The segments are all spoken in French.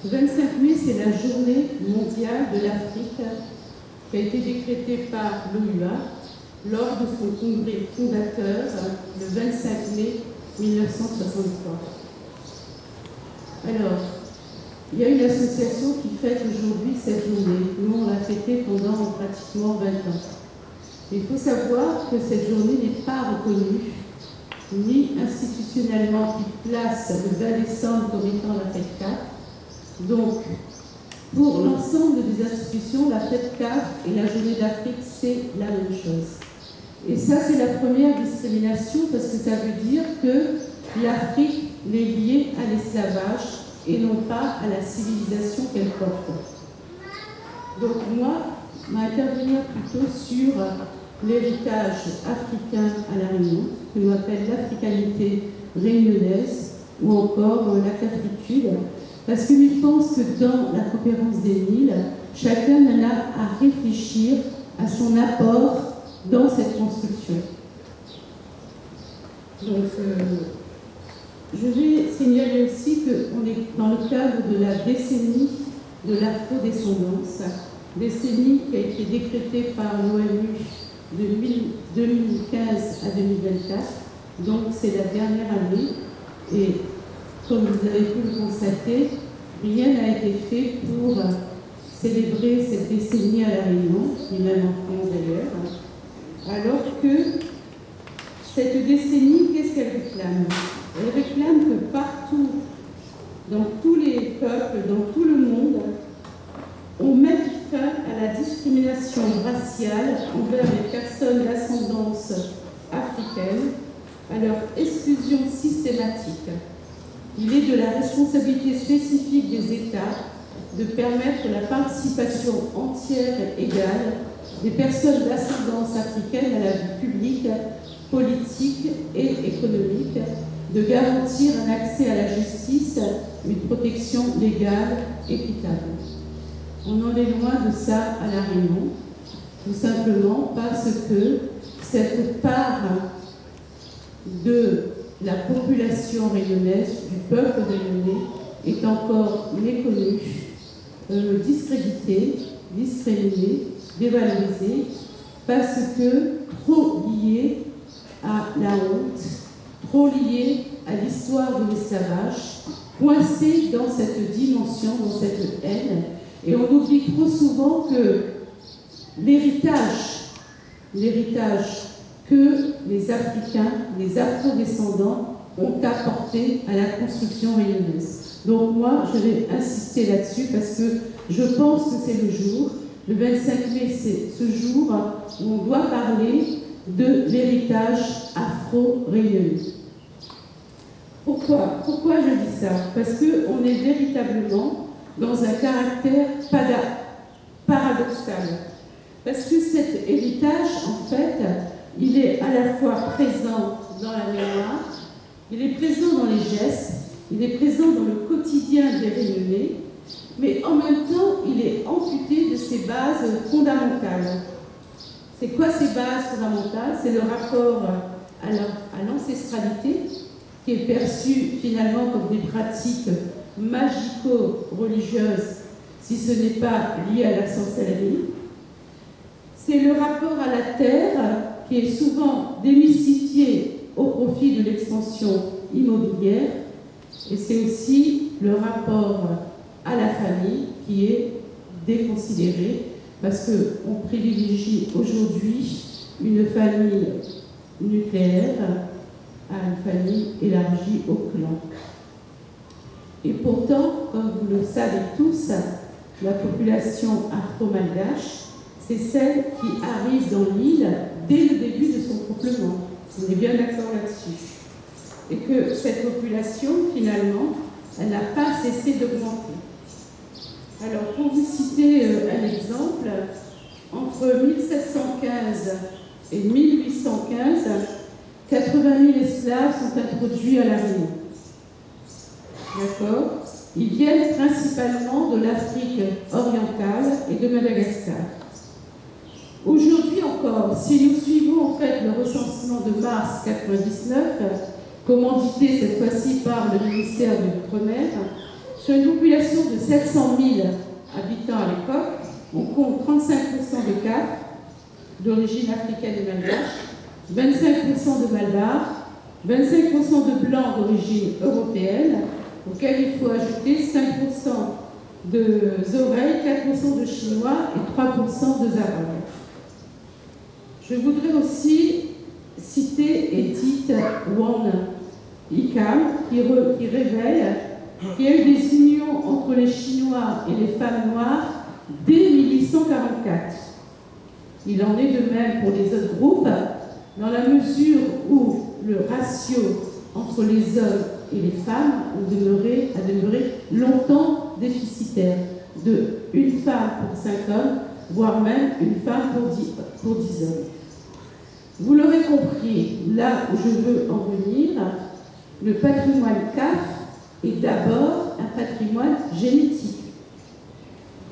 Le 25 mai, c'est la journée mondiale de l'Afrique qui a été décrétée par l'OUA lors de son congrès fondateur le 25 mai 1963. Alors, il y a une association qui fête aujourd'hui cette journée. Nous, on l'a fêtée pendant pratiquement 20 ans. Il faut savoir que cette journée n'est pas reconnue, ni institutionnellement, qui place le 20 décembre comme étant la fête CAF. Donc, pour l'ensemble des institutions, la fête CAF et la journée d'Afrique, c'est la même chose. Et ça, c'est la première discrimination parce que ça veut dire que l'Afrique est liée à l'esclavage et non pas à la civilisation qu'elle porte. Donc moi, je vais intervenir plutôt sur l'héritage africain à La Réunion, que l'on appelle l'africanité réunionnaise ou encore la cafritude, parce que je pense que dans la conférence des Niles, chacun en a à réfléchir à son apport dans cette construction. Donc, je vais signaler aussi qu'on est dans le cadre de la décennie de l'afrodescendance, décennie qui a été décrétée par l'ONU de 2015 à 2024. Donc, c'est la dernière année. Et comme vous avez pu le constater, rien n'a été fait pour célébrer cette décennie à La Réunion, ni même en France d'ailleurs. Alors que cette décennie, qu'est-ce qu'elle réclame? Elle réclame que partout, dans tous les peuples, dans tout le monde, on mette fin à la discrimination raciale envers les personnes d'ascendance africaine, à leur exclusion systématique. Il est de la responsabilité spécifique des États de permettre la participation entière et égale des personnes d'ascendance africaine à la vie publique, politique et économique, de garantir un accès à la justice, une protection légale équitable. On en est loin de ça à La Réunion, tout simplement parce que cette part de la population réunionnaise, du peuple réunionnais, est encore méconnue, discréditée, discriminée, dévalorisée, parce que trop liée à la honte, trop liée à l'histoire de l'esclavage, coincée dans cette dimension, dans cette haine. Et on oublie trop souvent que l'héritage que les Africains, les afro-descendants ont apporté à la construction réunionnaise. Donc moi, je vais insister là-dessus parce que je pense que c'est le jour, le 25 mai, c'est ce jour où on doit parler de l'héritage afro-réunionnais. Pourquoi je dis ça? Parce qu'on est véritablement dans un caractère paradoxal. Parce que cet héritage, en fait, il est à la fois présent dans la mémoire, il est présent dans les gestes, il est présent dans le quotidien des Réunionnais, mais en même temps, il est amputé de ses bases fondamentales. C'est quoi ces bases fondamentales? C'est le rapport à l'ancestralité, qui est perçu finalement comme des pratiques magico-religieuses, si ce n'est pas lié à la sorcellerie. C'est le rapport à la terre, qui est souvent démystifié au profit de l'expansion immobilière. Et c'est aussi le rapport à la famille qui est déconsidéré, parce qu'on privilégie aujourd'hui une famille nucléaire à une famille élargie au clan. Et pourtant, comme vous le savez tous, la population afro-malgache, c'est celle qui arrive dans l'île dès le début de son peuplement. On est bien d'accord là-dessus. Et que cette population, finalement, elle n'a pas cessé d'augmenter. Alors, pour vous citer un exemple, entre 1715 et 1815, 80 000 esclaves sont introduits à La Réunion. D'accord? Ils viennent principalement de l'Afrique orientale et de Madagascar. Aujourd'hui encore, si nous suivons en fait le recensement de mars 1999, commandité cette fois-ci par le ministère de l'Outre-mer, Sur une population de 700 000 habitants à l'époque, on compte 35% de Cafres d'origine africaine et malgache, 25% de Malbars, 25% de Blancs d'origine européenne, auquel il faut ajouter 5% de Oreilles, 4% de Chinois et 3% de Arabes. Je voudrais aussi citer Edith Wong Icam, qui révèle qu'il y a eu des unions entre les Chinois et les femmes noires dès 1844. Il en est de même pour les autres groupes, dans la mesure où le ratio entre les hommes et les femmes a demeuré longtemps déficitaire, de une femme pour 5 hommes, voire même une femme pour 10 hommes. Vous l'aurez compris, là où je veux en venir, le patrimoine CAF est d'abord un patrimoine génétique.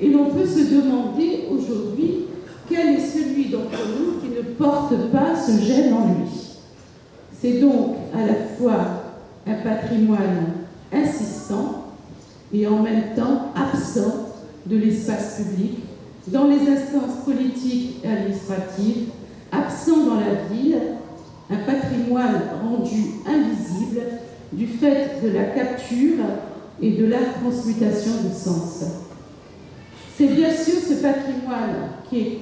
Et l'on peut se demander aujourd'hui quel est celui d'entre nous qui ne porte pas ce gène en lui. C'est donc à la fois un patrimoine insistant et en même temps absent de l'espace public, dans les instances politiques et administratives, absent dans la ville, un patrimoine rendu invisible du fait de la capture et de la transmutation de sens. C'est bien sûr ce patrimoine qui est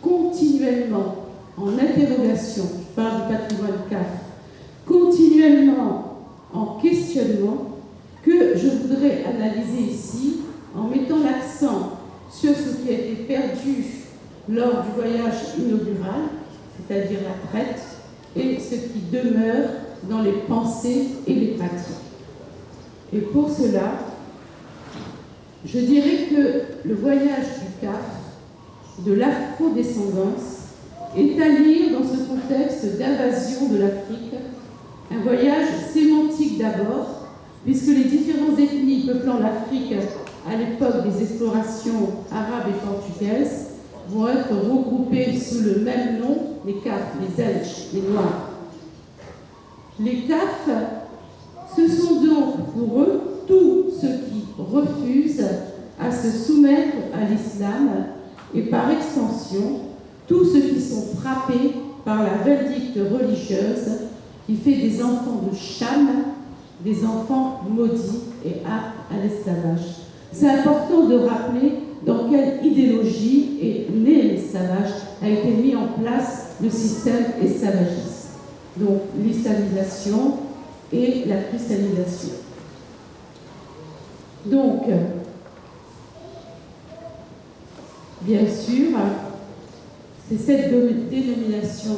continuellement en interrogation, je parle du patrimoine CAF, continuellement en questionnement, que je voudrais analyser ici en mettant l'accent sur ce qui a été perdu lors du voyage inaugural, c'est-à-dire la traite, et ce qui demeure dans les pensées et les pratiques. Et pour cela, je dirais que le voyage du CAF, de l'afrodescendance, est à lire dans ce contexte d'invasion de l'Afrique, un voyage sémantique d'abord, puisque les différentes ethnies peuplant l'Afrique à l'époque des explorations arabes et portugaises vont être regroupées sous le même nom, les CAF, les Elches, les Noirs. Les CAF, ce sont donc pour eux tous ceux qui refusent à se soumettre à l'islam et par extension tous ceux qui sont frappés par la vindicte religieuse qui fait des enfants de Cham des enfants maudits et aptes à l'esclavage. C'est important de rappeler dans quelle idéologie est né l'esclavage, a été mis en place le système esclavagiste. Donc l'islamisation et la christianisation. Donc, bien sûr, c'est cette dénomination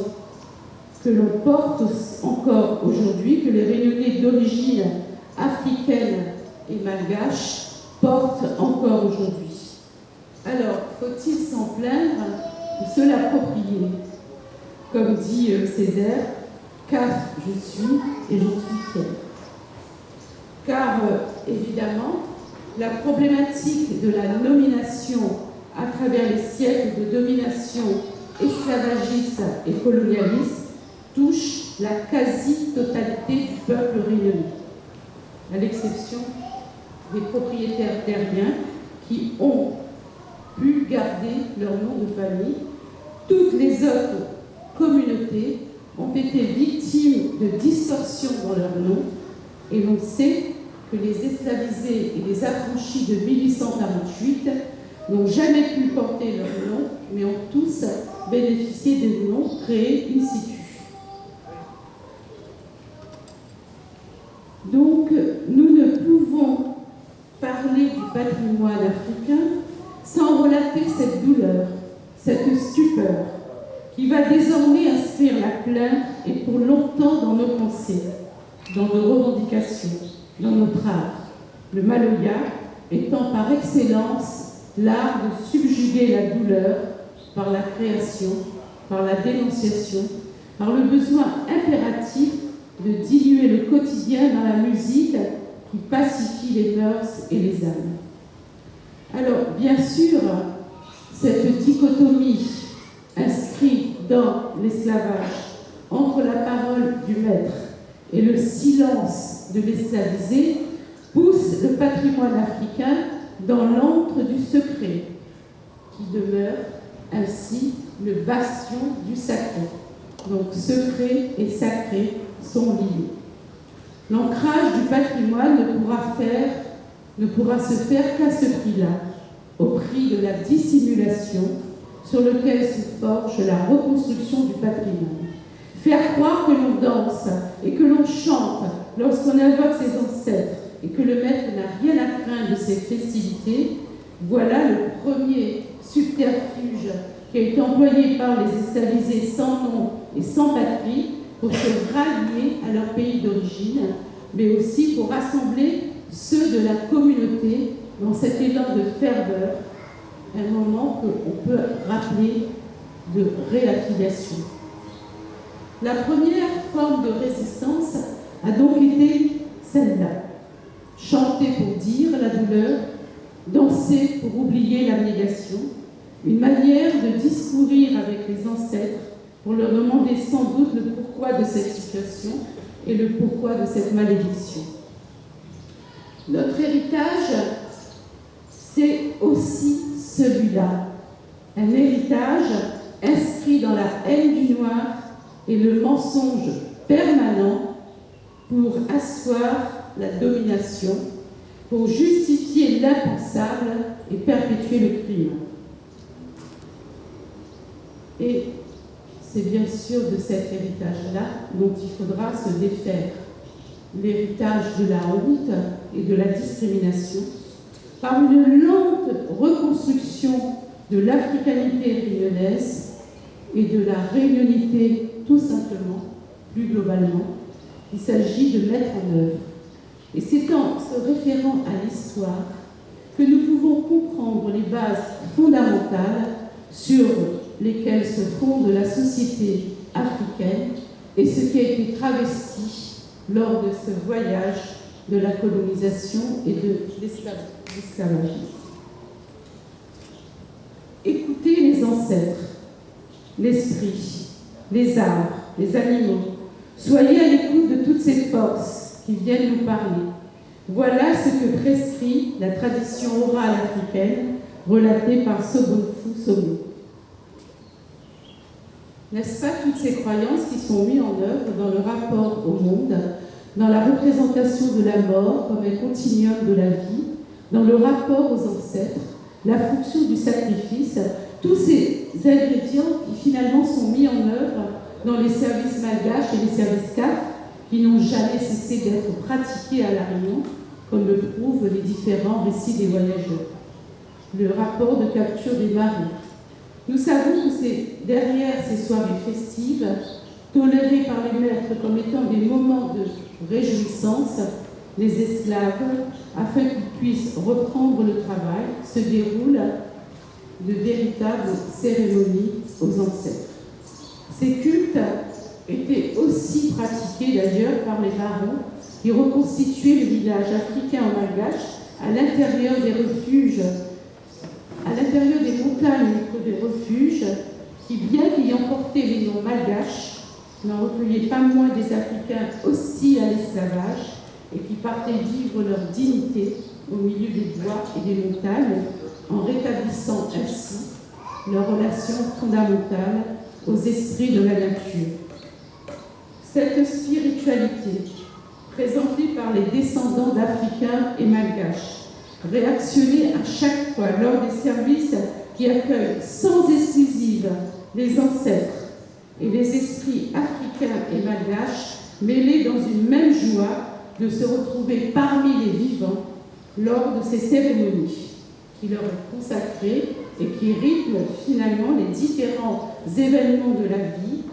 que l'on porte encore aujourd'hui, que les Réunionnais d'origine africaine et malgache portent encore aujourd'hui. Alors, faut-il s'en plaindre ou se l'approprier? Comme dit Césaire, CAF je suis et je suis fier. Car, évidemment, la problématique de la nomination à travers les siècles de domination esclavagiste et colonialiste touche la quasi-totalité du peuple réunionnais, à l'exception des propriétaires terriens qui ont pu garder leur nom de famille. Toutes les autres communautés ont été victimes de distorsions dans leur nom, et l'on sait que les esclavisés et les affranchis de 1848 n'ont jamais pu porter leur nom, mais ont tous bénéficié des noms créés in situ. Donc, nous ne pouvons parler du patrimoine africain sans relater cette douleur, cette stupeur, qui va désormais inscrire la plainte et pour longtemps dans nos pensées, dans nos revendications, dans notre art. Le maloya étant par excellence l'art de subjuguer la douleur par la création, par la dénonciation, par le besoin impératif de diluer le quotidien dans la musique qui pacifie les mœurs et les âmes. Alors, bien sûr, cette dichotomie inscrite dans l'esclavage entre la parole du maître et le silence de l'esclavisé pousse le patrimoine africain dans l'antre du secret, qui demeure ainsi le bastion du sacré. Donc secret et sacré sont liés. L'ancrage du patrimoine ne pourra se faire qu'à ce prix-là, au prix de la dissimulation sur lequel se forge la reconstruction du patrimoine. Faire croire que l'on danse et que l'on chante lorsqu'on invoque ses ancêtres et que le maître n'a rien à craindre de ces festivités, voilà le premier subterfuge qui a été employé par les esclavisés sans nom et sans patrie pour se rallier à leur pays d'origine, mais aussi pour rassembler ceux de la communauté dans cet élan de ferveur, un moment qu'on peut rappeler de réaffiliation. La première forme de résistance a donc été celle-là. Chanter pour dire la douleur, danser pour oublier l'abnégation, une manière de discourir avec les ancêtres pour leur demander sans doute le pourquoi de cette situation et le pourquoi de cette malédiction. Notre héritage, c'est aussi celui-là, un héritage inscrit dans la haine du noir et le mensonge permanent pour asseoir la domination, pour justifier l'impensable et perpétuer le crime. Et c'est bien sûr de cet héritage-là dont il faudra se défaire, l'héritage de la honte et de la discrimination, par une lente reconstruction de l'africanité réunionnaise et de la réunionité tout simplement, plus globalement, qu'il s'agit de mettre en œuvre. Et c'est en se référant à l'histoire que nous pouvons comprendre les bases fondamentales sur lesquelles se fonde la société africaine et ce qui a été travesti lors de ce voyage de la colonisation et de l'esclavagisme. Écoutez les ancêtres, l'esprit, les arbres, les animaux. Soyez à l'écoute de toutes ces forces qui viennent nous parler. Voilà ce que prescrit la tradition orale africaine relatée par Sobonfu Somo. N'est-ce pas toutes ces croyances qui sont mises en œuvre dans le rapport au monde, dans la représentation de la mort comme un continuum de la vie, dans le rapport aux ancêtres, la fonction du sacrifice, tous ces ingrédients qui finalement sont mis en œuvre dans les services malgaches et les services CAF qui n'ont jamais cessé d'être pratiqués à La Réunion, comme le prouvent les différents récits des voyageurs. Le rapport de capture des marées. Nous savons que c'est derrière ces soirées festives, tolérées par les maîtres comme étant des moments de réjouissance, les esclaves, afin qu'ils puissent reprendre le travail, se déroulent de véritables cérémonies aux ancêtres. Ces cultes étaient aussi pratiqués d'ailleurs par les barons qui reconstituaient le village africain en malgache à l'intérieur des refuges, à l'intérieur des montagnes des refuges, qui, bien qu'ayant porté les noms malgaches, n'en recueillaient pas moins des Africains hostiles à l'esclavage et qui partaient vivre leur dignité au milieu des bois et des montagnes, en rétablissant ainsi leur relation fondamentale aux esprits de la nature. Cette spiritualité, présentée par les descendants d'Africains et Malgaches, réactionnée à chaque fois lors des services qui accueillent sans exclusive les ancêtres et les esprits africains et malgaches, mêlés dans une même joie de se retrouver parmi les vivants lors de ces cérémonies qui leur est consacrée et qui rythment finalement les différents événements de la vie,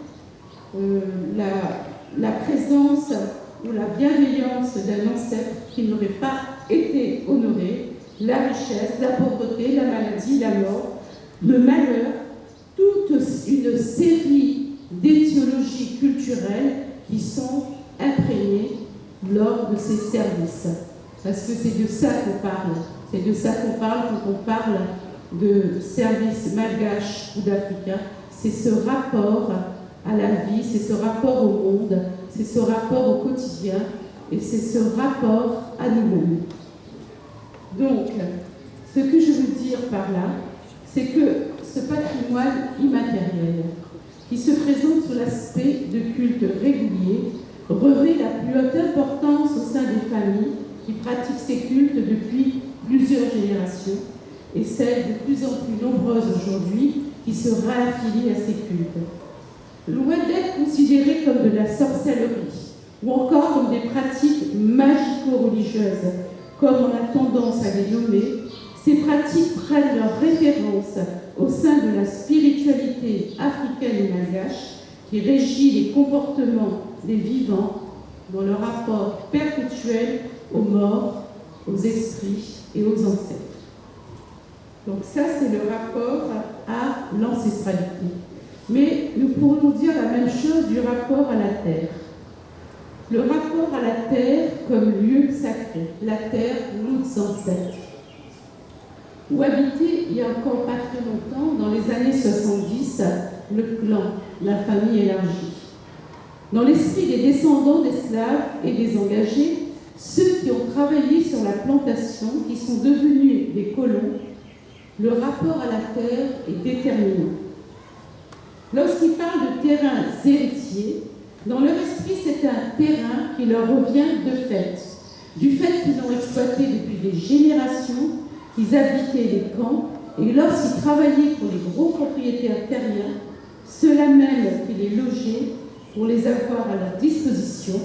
la présence ou la bienveillance d'un ancêtre qui n'aurait pas été honoré, la richesse, la pauvreté, la maladie, la mort, le malheur, toute une série d'étiologies culturelles qui sont imprégnées lors de ces services. Parce que c'est de ça qu'on parle. C'est de ça qu'on parle quand on parle de services malgaches ou d'africains. C'est ce rapport à la vie, c'est ce rapport au monde, c'est ce rapport au quotidien et c'est ce rapport à nous-mêmes. Donc, ce que je veux dire par là, c'est que ce patrimoine immatériel, qui se présente sous l'aspect de culte régulier, revêt la plus haute importance au sein des familles qui pratiquent ces cultes depuis plusieurs générations et celles de plus en plus nombreuses aujourd'hui qui se réaffilient à ces cultes. Loin d'être considérées comme de la sorcellerie ou encore comme des pratiques magico-religieuses, comme on a tendance à les nommer, ces pratiques prennent leur référence au sein de la spiritualité africaine et malgache qui régit les comportements des vivants dans leur rapport perpétuel aux morts, aux esprits et aux ancêtres. Donc ça, c'est le rapport à l'ancestralité. Mais nous pourrions dire la même chose du rapport à la terre. Le rapport à la terre comme lieu sacré, la terre, nos ancêtres, où habitait il n'y a encore pas très longtemps, dans les années 70, le clan, la famille élargie. Dans l'esprit des descendants d'esclaves et des engagés, ceux qui ont travaillé sur la plantation, qui sont devenus des colons, le rapport à la terre est déterminant. Lorsqu'ils parlent de terrains héritiers, dans leur esprit, c'est un terrain qui leur revient de fait, du fait qu'ils l'ont exploité depuis des générations, qu'ils habitaient les camps, et lorsqu'ils travaillaient pour les gros propriétaires terriens, ceux-là même qui les logeaient pour les avoir à leur disposition,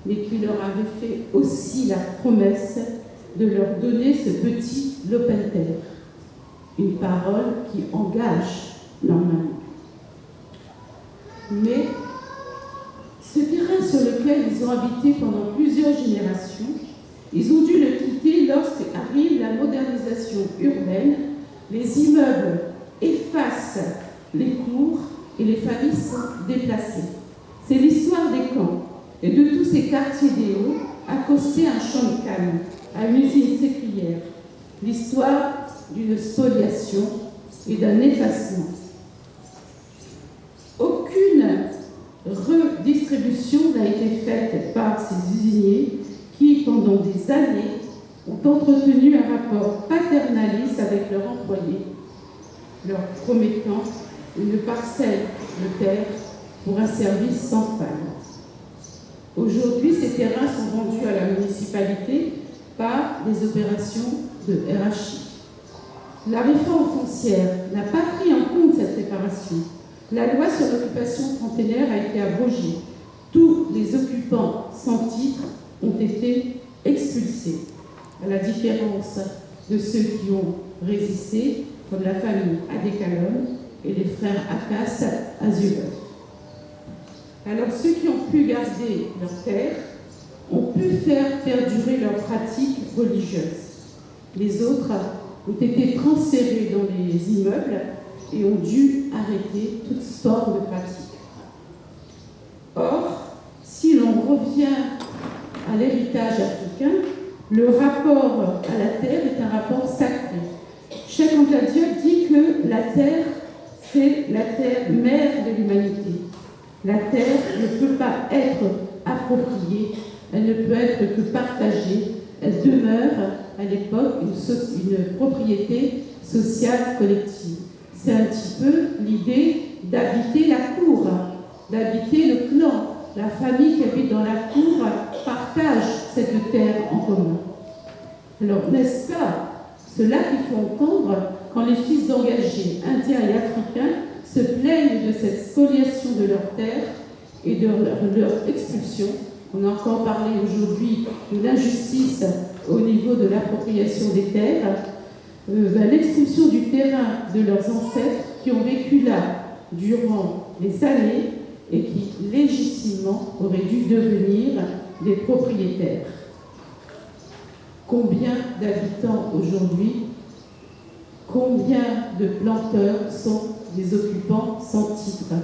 mais qui leur avaient fait aussi la promesse de leur donner ce petit lopin terre. Une parole qui engage normalement. Mais ce terrain sur lequel ils ont habité pendant plusieurs générations, ils ont dû le quitter lorsqu'arrive la modernisation urbaine, les immeubles effacent les cours et les familles sont déplacées. C'est l'histoire des camps et de tous ces quartiers des Hauts accostés à un champ de canne, à une usine séculière. L'histoire d'une spoliation et d'un effacement. Aucune redistribution n'a été faite par ces usiniers qui, pendant des années, ont entretenu un rapport paternaliste avec leurs employés, leur promettant une parcelle de terre pour un service sans faille. Aujourd'hui, ces terrains sont vendus à la municipalité par des opérations de RHI. La réforme foncière n'a pas pris en compte cette réparation. La loi sur l'occupation trentenaire a été abrogée. Tous les occupants sans titre ont été expulsés, à la différence de ceux qui ont résisté, comme la famille Adékalon et les frères Akas à Zubeuf. Alors ceux qui ont pu garder leur terre ont pu faire perdurer leurs pratiques religieuses. Les autres ont été transférés dans les immeubles et ont dû arrêter toute sorte de pratiques. Or, si l'on revient à l'héritage africain, le rapport à la terre est un rapport sacré. Cheikh Anta Diop dit que la terre, c'est la terre mère de l'humanité. La terre ne peut pas être appropriée, elle ne peut être que partagée, elle demeure à l'époque une propriété sociale collective. C'est un petit peu l'idée d'habiter la cour, d'habiter le clan. La famille qui habite dans la cour partage cette terre en commun. Alors, n'est-ce pas cela qu'il faut entendre quand les fils d'engagés indiens et africains se plaignent de cette spoliation de leur terre et de leur expulsion. On a encore parlé aujourd'hui de l'injustice au niveau de l'appropriation des terres, l'expulsion du terrain de leurs ancêtres qui ont vécu là durant des années et qui légitimement auraient dû devenir des propriétaires. Combien d'habitants aujourd'hui, combien de planteurs sont des occupants sans titre?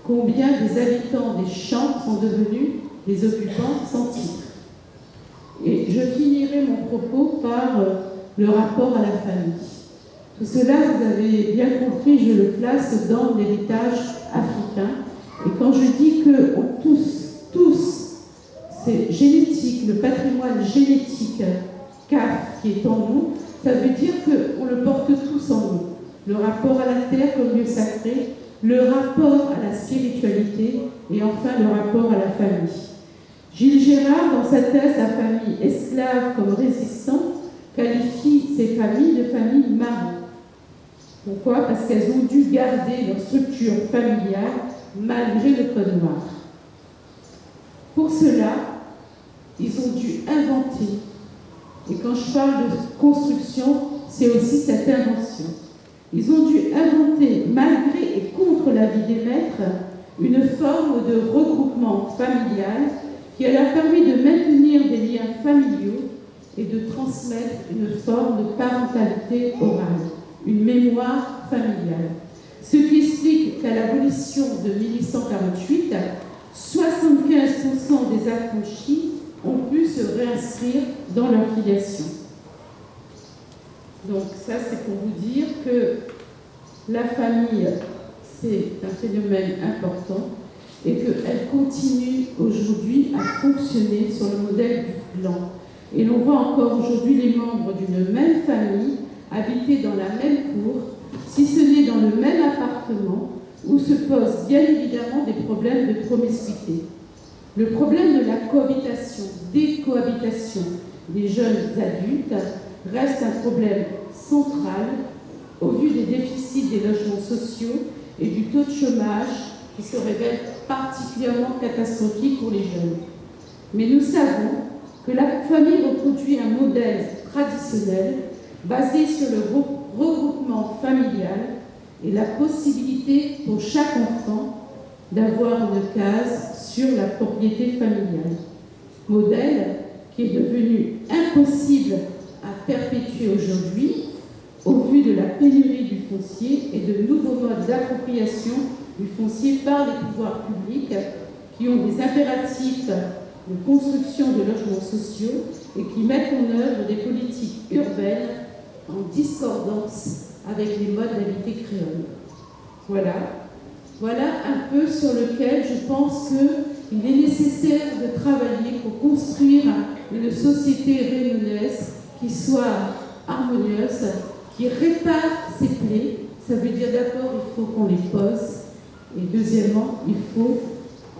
Combien des habitants des champs sont devenus des occupants sans titre? Et je finirai mon propos par le rapport à la famille. Tout cela, vous avez bien compris, je le place dans l'héritage africain. Et quand je dis que tous, c'est génétique, le patrimoine génétique CAF qui est en nous, ça veut dire qu'on le porte tous en nous. Le rapport à la terre comme lieu sacré, le rapport à la spiritualité et enfin le rapport à la famille. Gilles Gérard, dans sa thèse « La famille esclave comme résistant », qualifie ces familles de familles maries. Pourquoi? Parce qu'elles ont dû garder leur structure familiale malgré le code noir. Pour cela, ils ont dû inventer. Et quand je parle de construction, c'est aussi cette invention. Ils ont dû inventer, malgré et contre l'avis des maîtres, une forme de regroupement familial qui leur a permis de maintenir des liens familiaux et de transmettre une forme de parentalité orale, une mémoire familiale. Ce qui explique qu'à l'abolition de 1848, 75% des affranchis ont pu se réinscrire dans leur filiation. Donc ça, c'est pour vous dire que la famille, c'est un phénomène important et qu'elle continue aujourd'hui à fonctionner sur le modèle du clan. Et l'on voit encore aujourd'hui les membres d'une même famille habiter dans la même cour, si ce n'est dans le même appartement, où se posent bien évidemment des problèmes de promiscuité. Le problème de la cohabitation, des cohabitations des jeunes adultes reste un problème central au vu des déficits des logements sociaux et du taux de chômage qui se révèle particulièrement catastrophique pour les jeunes. Mais nous savons que la famille reproduit un modèle traditionnel basé sur le regroupement familial et la possibilité pour chaque enfant d'avoir une case sur la propriété familiale. Modèle qui est devenu impossible à perpétuer aujourd'hui au vu de la pénurie du foncier et de nouveaux modes d'appropriation du foncier par les pouvoirs publics qui ont des impératifs de construction de logements sociaux et qui mettent en œuvre des politiques urbaines en discordance avec les modes d'habiter créoles. Voilà un peu sur lequel je pense qu'il est nécessaire de travailler pour construire une société réunionnaise qui soit harmonieuse, qui répare ses plaies. Ça veut dire d'abord il faut qu'on les pose et deuxièmement il faut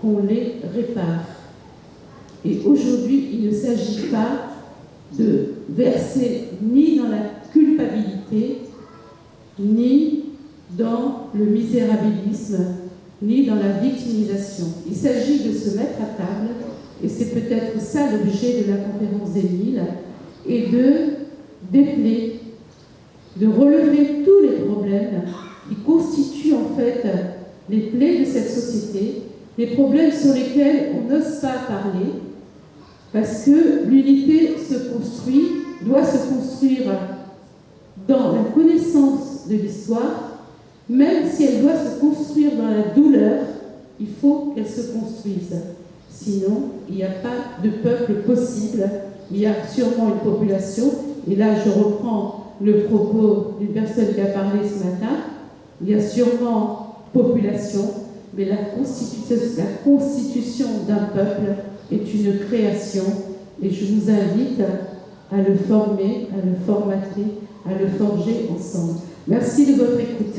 qu'on les répare. Et aujourd'hui il ne s'agit pas de verser ni dans la culpabilité, ni dans le misérabilisme, ni dans la victimisation. Il s'agit de se mettre à table, et c'est peut-être ça l'objet de la conférence d'Émile, et de déceler, de relever tous les problèmes qui constituent en fait les plaies de cette société, des problèmes sur lesquels on n'ose pas parler, parce que l'unité doit se construire dans la connaissance de l'histoire, même si elle doit se construire dans la douleur, il faut qu'elle se construise. Sinon, il n'y a pas de peuple possible. Il y a sûrement une population, et là je reprends le propos d'une personne qui a parlé ce matin, il y a sûrement population, mais la constitution d'un peuple est une création, et je vous invite à le former, à le formater, à le forger ensemble. Merci de votre écoute.